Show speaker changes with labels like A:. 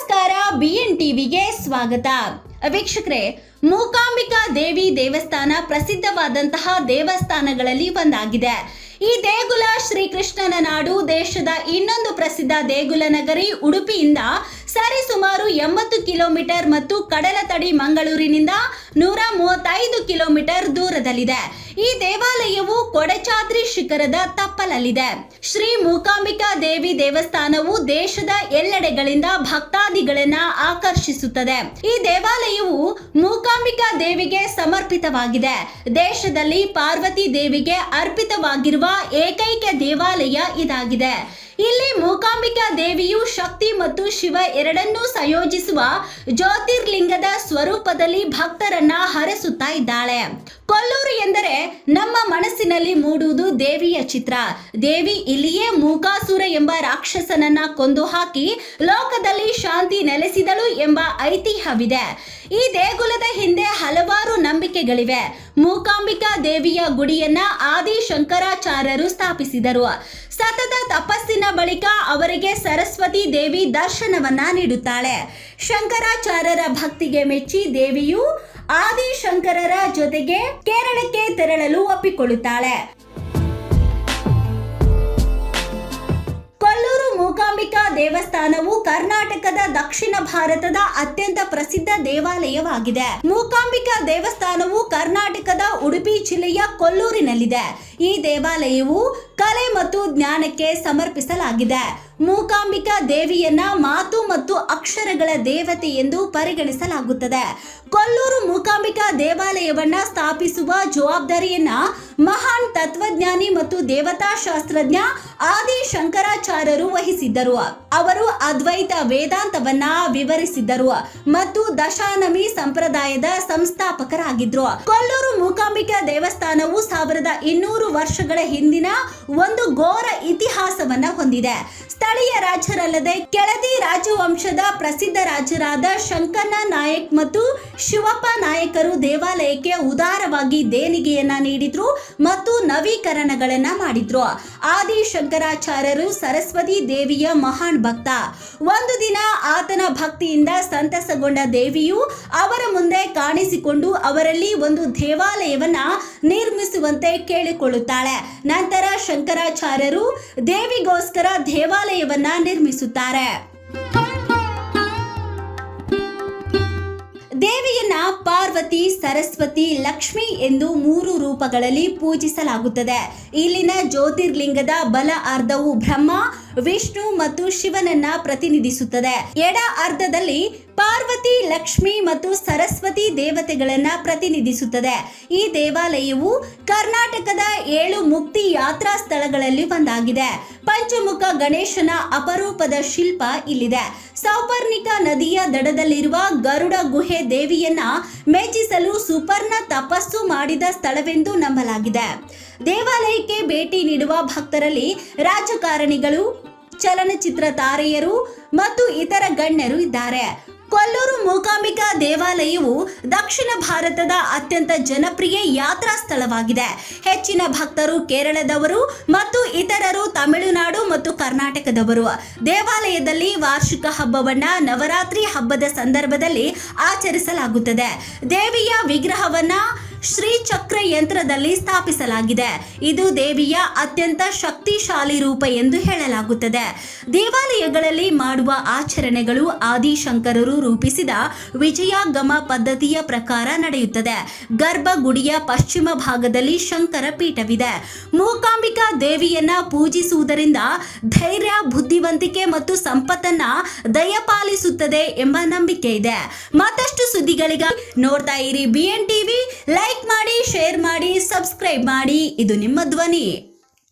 A: ನಮಸ್ಕಾರ, ಬಿಎನ್ ಟಿವಿಗೆ ಸ್ವಾಗತ. ವೀಕ್ಷಕರೇ, ಮೂಕಾಂಬಿಕಾ ದೇವಿ ದೇವಸ್ಥಾನ ಪ್ರಸಿದ್ಧವಾದಂತಹ ದೇವಸ್ಥಾನಗಳಲ್ಲಿ ಒಂದಾಗಿದೆ. ಈ ದೇಗುಲ ಶ್ರೀಕೃಷ್ಣನ ನಾಡು, ದೇಶದ ಇನ್ನೊಂದು ಪ್ರಸಿದ್ಧ ದೇಗುಲ ನಗರಿ ಉಡುಪಿಯಿಂದ ಸರಿಸುಮಾರು 80 ಕಿಲೋಮೀಟರ್ ಮತ್ತು ಕಡಲ ತಡಿ ಮಂಗಳೂರಿನಿಂದ 135 ಕಿಲೋಮೀಟರ್ ದೂರದಲ್ಲಿದೆ. ಈ ದೇವಾಲಯವು ಕೊಡಚಾದ್ರಿ ಶಿಖರದ ತಪ್ಪಲಲ್ಲಿದೆ. ಶ್ರೀ ಮೂಕಾಂಬಿಕಾ ದೇವಿ ದೇವಸ್ಥಾನವು ದೇಶದ ಎಲ್ಲೆಡೆಗಳಿಂದ ಭಕ್ತಾದಿಗಳನ್ನ ಆಕರ್ಷಿಸುತ್ತದೆ. ಈ ದೇವಾಲಯವು ಮೂಕಾಂಬಿಕಾ ದೇವಿಗೆ ಸಮರ್ಪಿತವಾಗಿದೆ. ದೇಶದಲ್ಲಿ ಪಾರ್ವತಿ ದೇವಿಗೆ ಅರ್ಪಿತವಾಗಿರುವ ಏಕೈಕ ದೇವಾಲಯ ಇದಾಗಿದೆ. ಇಲ್ಲಿ ಮೂಕಾಂಬಿಕಾ ದೇವಿಯು ಶಕ್ತಿ ಮತ್ತು ಶಿವ ಎರಡನ್ನೂ ಸಂಯೋಜಿಸುವ ಜ್ಯೋತಿರ್ಲಿಂಗದ ಸ್ವರೂಪದಲ್ಲಿ ಭಕ್ತರನ್ನ ಹರಸುತ್ತಾ ಇದ್ದಾಳೆ. ಕೊಲ್ಲೂರು ಎಂದರೆ ನಮ್ಮ ಮನಸ್ಸಿನಲ್ಲಿ ಮೂಡುವುದು ದೇವಿಯ ಚಿತ್ರ. ದೇವಿ ಇಲ್ಲಿಯೇ ಮೂಕಾಸುರ ಎಂಬ ರಾಕ್ಷಸನನ್ನ ಕೊಂದು ಹಾಕಿ ಲೋಕದಲ್ಲಿ ಶಾಂತಿ ನೆಲೆಸಿದಳು ಎಂಬ ಐತಿಹ್ಯವಿದೆ. ಈ ದೇಗುಲದ ಹಿಂದೆ ಹಲವಾರು ನಂಬಿಕೆಗಳಿವೆ. ಮೂಕಾಂಬಿಕಾ ದೇವಿಯ ಗುಡಿಯನ್ನ ಆದಿ ಶಂಕರಾಚಾರ್ಯರು ಸ್ಥಾಪಿಸಿದರು. ಸತತ ತಪಸ್ಸಿನ ಬಳಿಕ ಅವರಿಗೆ ಸರಸ್ವತಿ ದೇವಿ ದರ್ಶನವನ್ನ ನೀಡುತ್ತಾಳೆ. ಶಂಕರಾಚಾರ್ಯರ ಭಕ್ತಿಗೆ ಮೆಚ್ಚಿ ದೇವಿಯು ಆದಿ ಶಂಕರರ ಜೊತೆಗೆ ಕೇರಳಕ್ಕೆ ತೆರಳಲು ಒಪ್ಪಿಕೊಳ್ಳುತ್ತಾಳೆ. ಕೊಲ್ಲೂರು ಮೂಕಾಂಬಿಕಾ ದೇವಸ್ಥಾನವು ಕರ್ನಾಟಕದ ದಕ್ಷಿಣ ಭಾರತದ ಅತ್ಯಂತ ಪ್ರಸಿದ್ಧ ದೇವಾಲಯವಾಗಿದೆ. ಮೂಕಾಂಬಿಕಾ ದೇವಸ್ಥಾನವು ಕರ್ನಾಟಕದ ಉಡುಪಿ ಜಿಲ್ಲೆಯ ಕೊಲ್ಲೂರಿನಲ್ಲಿದೆ. ಈ ದೇವಾಲಯವು ಕಲೆ ಮತ್ತು ಜ್ಞಾನಕ್ಕೆ ಸಮರ್ಪಿಸಲಾಗಿದೆ. ಮೂಕಾಂಬಿಕಾ ದೇವಿಯನ್ನ ಮಾತು ಮತ್ತು ಅಕ್ಷರಗಳ ದೇವತೆ ಎಂದು ಪರಿಗಣಿಸಲಾಗುತ್ತದೆ. ಕೊಲ್ಲೂರು ಮೂಕಾಂಬಿಕಾ ದೇವಾಲಯವನ್ನ ಸ್ಥಾಪಿಸುವ ಜವಾಬ್ದಾರಿಯನ್ನ ಮಹಾನ್ ತತ್ವಜ್ಞಾನಿ ಮತ್ತು ದೇವತಾ ಶಾಸ್ತ್ರಜ್ಞ ಆದಿ ಶಂಕರಾಚಾರ್ಯರು ವಹಿಸಿದ್ದರು. ಅವರು ಅದ್ವೈತ ವೇದಾಂತವನ್ನ ವಿವರಿಸಿದ್ದರು ಮತ್ತು ದಶಾನಮಿ ಸಂಪ್ರದಾಯದ ಸಂಸ್ಥಾಪಕರಾಗಿದ್ರು. ಕೊಲ್ಲೂರು ಮೂಕಾಂಬಿಕಾ ದೇವಸ್ಥಾನವು 1200 ವರ್ಷಗಳ ಹಿಂದಿನ ಒಂದು ಘೋರ ಇತಿಹಾಸವನ್ನ ಹೊಂದಿದೆ. ಸ್ಥಳೀಯ ರಾಜರಲ್ಲದೆ ಕೆಳದಿ ರಾಜವಂಶದ ಪ್ರಸಿದ್ಧ ರಾಜರಾದ ಶಂಕನ ನಾಯಕ್ ಮತ್ತು ಶಿವಪ್ಪ ನಾಯಕರು ದೇವಾಲಯಕ್ಕೆ ಉದಾರವಾಗಿ ದೇಣಿಗೆಯನ್ನ ನೀಡಿದ್ರು ಮತ್ತು ನವೀಕರಣಗಳನ್ನ ಮಾಡಿದ್ರು. ಆದಿ ಶಂಕರಾಚಾರ್ಯರು ಸರಸ್ವತಿ ದೇವಿಯ ಮಹಾನ್ ಭಕ್ತ. ಒಂದು ದಿನ ಆತನ ಭಕ್ತಿಯಿಂದ ಸಂತಸಗೊಂಡ ದೇವಿಯು ಅವರ ಮುಂದೆ ಕಾಣಿಸಿಕೊಂಡು ಅವರಲ್ಲಿ ಒಂದು ದೇವಾಲಯವನ್ನ ನಿರ್ಮಿಸುವಂತೆ ಕೇಳಿಕೊಳ್ಳುತ್ತಾಳೆ. ನಂತರ ಶಂಕರಾಚಾರ್ಯರು ದೇವಿಗೋಸ್ಕರ ದೇವಾಲಯವನ್ನ ನಿರ್ಮಿಸುತ್ತಾರೆ. ದೇವಿಯನ್ನ ಪಾರ್ವತಿ, ಸರಸ್ವತಿ, ಲಕ್ಷ್ಮಿ ಎಂದು 3 ರೂಪಗಳಲ್ಲಿ ಪೂಜಿಸಲಾಗುತ್ತದೆ. ಇಲ್ಲಿನ ಜ್ಯೋತಿರ್ಲಿಂಗದ ಬಲ ಅರ್ಧವು ಬ್ರಹ್ಮ, ವಿಷ್ಣು ಮತ್ತು ಶಿವನನ್ನ ಪ್ರತಿನಿಧಿಸುತ್ತದೆ. ಎಡ ಅರ್ಧದಲ್ಲಿ ಪಾರ್ವತಿ, ಲಕ್ಷ್ಮಿ ಮತ್ತು ಸರಸ್ವತಿ ದೇವತೆಗಳನ್ನ ಪ್ರತಿನಿಧಿಸುತ್ತದೆ. ಈ ದೇವಾಲಯವು ಕರ್ನಾಟಕದ 7 ಮುಕ್ತಿ ಯಾತ್ರಾ ಸ್ಥಳಗಳಲ್ಲಿ ಒಂದಾಗಿದೆ. ಪಂಚಮುಖ ಗಣೇಶನ ಅಪರೂಪದ ಶಿಲ್ಪ ಇಲ್ಲಿದೆ. ಸೌಪರ್ಣಿಕ ನದಿಯ ದಡದಲ್ಲಿರುವ ಗರುಡ ಗುಹೆ ದೇವಿಯನ್ನ ಮೆಚ್ಚಿಸಲು ಸುಪರ್ಣ ತಪಸ್ಸು ಮಾಡಿದ ಸ್ಥಳವೆಂದು ನಂಬಲಾಗಿದೆ. ದೇವಾಲಯಕ್ಕೆ ಭೇಟಿ ನೀಡುವ ಭಕ್ತರಲ್ಲಿ ರಾಜಕಾರಣಿಗಳು, ಚಲನಚಿತ್ರ ತಾರೆಯರು ಮತ್ತು ಇತರ ಗಣ್ಯರು ಇದ್ದಾರೆ. ಕೊಲ್ಲೂರು ಮೂಕಾಂಬಿಕಾ ದೇವಾಲಯವು ದಕ್ಷಿಣ ಭಾರತದ ಅತ್ಯಂತ ಜನಪ್ರಿಯ ಯಾತ್ರಾ ಸ್ಥಳವಾಗಿದೆ. ಹೆಚ್ಚಿನ ಭಕ್ತರು ಕೇರಳದವರು ಮತ್ತು ಇತರರು ತಮಿಳುನಾಡು ಮತ್ತು ಕರ್ನಾಟಕದವರು. ದೇವಾಲಯದಲ್ಲಿ ವಾರ್ಷಿಕ ಹಬ್ಬವನ್ನ ನವರಾತ್ರಿ ಹಬ್ಬದ ಸಂದರ್ಭದಲ್ಲಿ ಆಚರಿಸಲಾಗುತ್ತದೆ. ದೇವಿಯ ವಿಗ್ರಹವನ್ನ ಶ್ರೀಚಕ್ರ ಯಂತ್ರದಲ್ಲಿ ಸ್ಥಾಪಿಸಲಾಗಿದೆ. ಇದು ದೇವಿಯ ಅತ್ಯಂತ ಶಕ್ತಿಶಾಲಿ ರೂಪ ಎಂದು ಹೇಳಲಾಗುತ್ತದೆ. ದೇವಾಲಯಗಳಲ್ಲಿ ಮಾಡುವ ಆಚರಣೆಗಳು ಆದಿಶಂಕರರು ರೂಪಿಸಿದ ವಿಜಯಾಗಮ ಪದ್ಧತಿಯ ಪ್ರಕಾರ ನಡೆಯುತ್ತದೆ. ಗರ್ಭಗುಡಿಯ ಪಶ್ಚಿಮ ಭಾಗದಲ್ಲಿ ಶಂಕರ ಪೀಠವಿದೆ. ಮೂಕಾಂಬಿಕಾ ದೇವಿಯನ್ನ ಪೂಜಿಸುವುದರಿಂದ ಧೈರ್ಯ, ಬುದ್ಧಿವಂತಿಕೆ ಮತ್ತು ಸಂಪತ್ತನ್ನ ದಯಪಾಲಿಸುತ್ತದೆ ಎಂಬ ನಂಬಿಕೆ ಇದೆ. ಮತ್ತಷ್ಟು ಸುದ್ದಿಗಳಿಗಾಗಿ ನೋಡ್ತಾ ಇರಿ ಬಿಎನ್ ಟಿವಿ. ಲೈಕ್ ಮಾಡಿ, ಶೇರ್ ಮಾಡಿ, ಸಬ್ಸ್ಕ್ರೈಬ್ ಮಾಡಿ. ಇದು ನಿಮ್ಮ ಧ್ವನಿ.